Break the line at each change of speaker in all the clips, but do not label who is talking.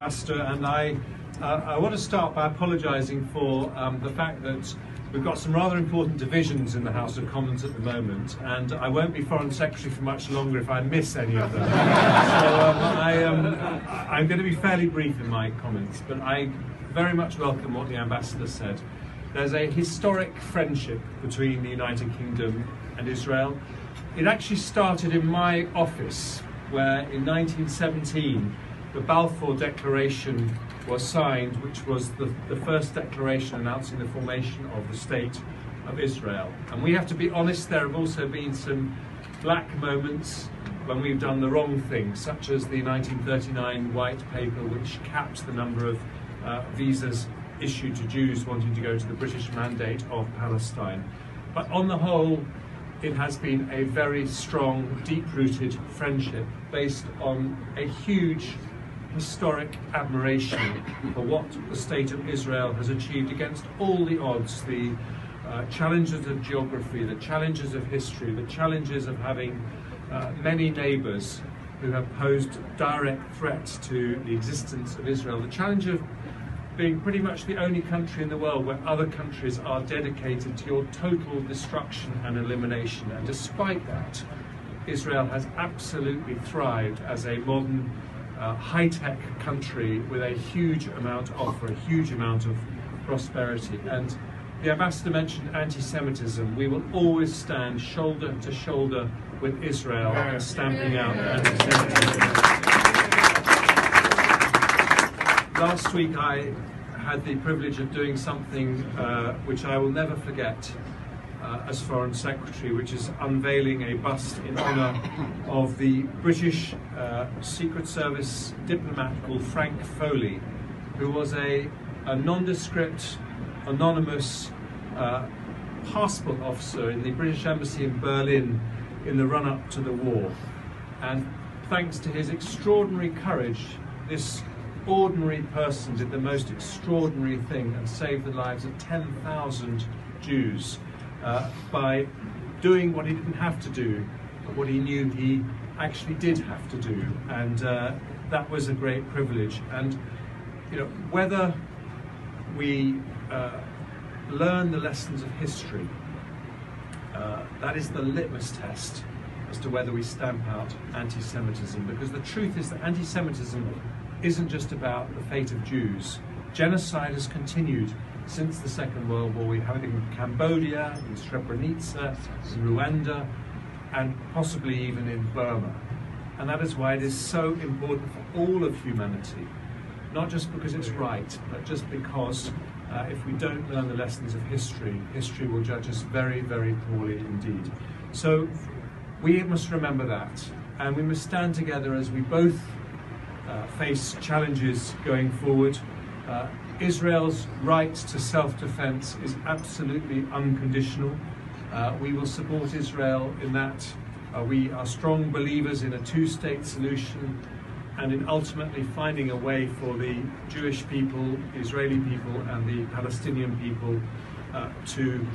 Ambassador, and I want to start by apologising for the fact that we've got some rather important divisions in the House of Commons at the moment, and I won't be Foreign Secretary for much longer if I miss any of them. I'm going to be fairly brief in my comments, but I very much welcome what the Ambassador said. There's a historic friendship between the United Kingdom and Israel. It actually started in my office, where in 1917 the Balfour Declaration was signed, which was the first declaration announcing the formation of the State of Israel. And we have to be honest, there have also been some black moments when we've done the wrong thing, such as the 1939 White Paper, which capped the number of visas issued to Jews wanting to go to the British Mandate of Palestine. But on the whole, it has been a very strong, deep-rooted friendship based on a huge historic admiration for what the State of Israel has achieved against all the odds, the challenges of geography, the challenges of history, the challenges of having many neighbours who have posed direct threats to the existence of Israel, the challenge of being pretty much the only country in the world where other countries are dedicated to your total destruction and elimination. And despite that, Israel has absolutely thrived as a modern high-tech country with a huge amount to offer, a huge amount of prosperity. And the Ambassador mentioned anti-Semitism. We will always stand shoulder to shoulder with Israel in stamping out anti-Semitism. Last week I had the privilege of doing something which I will never forget as Foreign Secretary, which is unveiling a bust in honour of the British Secret Service diplomat called Frank Foley, who was a nondescript, anonymous passport officer in the British Embassy in Berlin in the run-up to the war. And thanks to his extraordinary courage, this ordinary person did the most extraordinary thing and saved the lives of 10,000 Jews by doing what he didn't have to do, but what he knew he actually did have to do. And that was a great privilege. And you know, whether we learn the lessons of history, that is the litmus test as to whether we stamp out anti-Semitism, because the truth is that anti-Semitism isn't just about the fate of Jews. Genocide has continued since the Second World War. We have it in Cambodia, in Srebrenica, in Rwanda, and possibly even in Burma. And that is why it is so important for all of humanity, not just because it's right, but just because if we don't learn the lessons of history, history will judge us very, very poorly indeed. So we must remember that, and we must stand together as we both face challenges going forward. Israel's right to self-defense is absolutely unconditional. We will support Israel in that. We are strong believers in a two-state solution and in ultimately finding a way for the Jewish people, the Israeli people and the Palestinian people to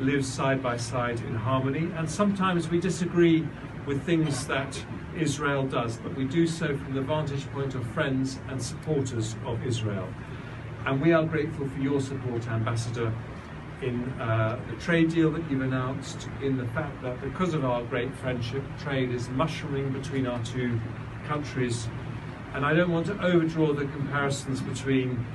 live side by side in harmony. And sometimes we disagree with things that Israel does, but we do so from the vantage point of friends and supporters of Israel. And we are grateful for your support, Ambassador, in the trade deal that you've announced, in the fact that because of our great friendship, trade is mushrooming between our two countries. And I don't want to overdraw the comparisons between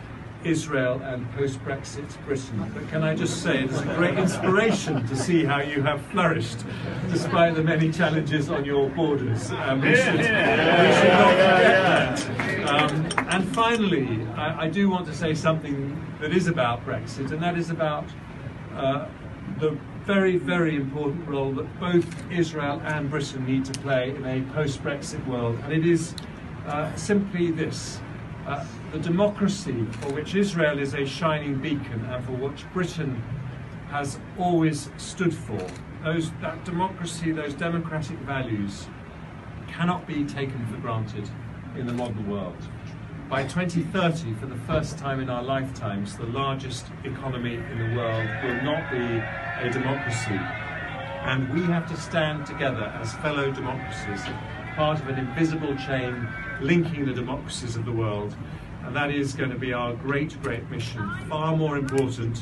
Israel and post-Brexit Britain, but can I just say it is a great inspiration to see how you have flourished despite the many challenges on your borders. We should not forget that. And finally, I do want to say something that is about Brexit, and that is about the very, very important role that both Israel and Britain need to play in a post-Brexit world. And it is simply this. The democracy for which Israel is a shining beacon and for which Britain has always stood for, that democracy, those democratic values cannot be taken for granted in the modern world. By 2030, for the first time in our lifetimes, the largest economy in the world will not be a democracy. And we have to stand together as fellow democracies, part of an invisible chain linking the democracies of the world. And that is going to be our great, great mission, far more important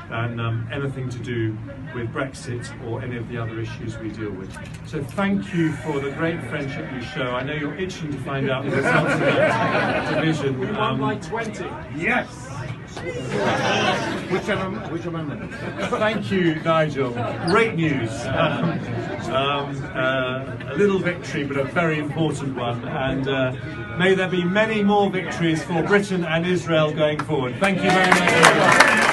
than anything to do with Brexit or any of the other issues we deal with. So thank you for the great friendship you show. I know you're itching to find out the results of that division.
We won by 20.
Yes! Which amendment?
Thank you, Nigel. Great news. A little victory, but a very important one. And may there be many more victories for Britain and Israel going forward. Thank you very much.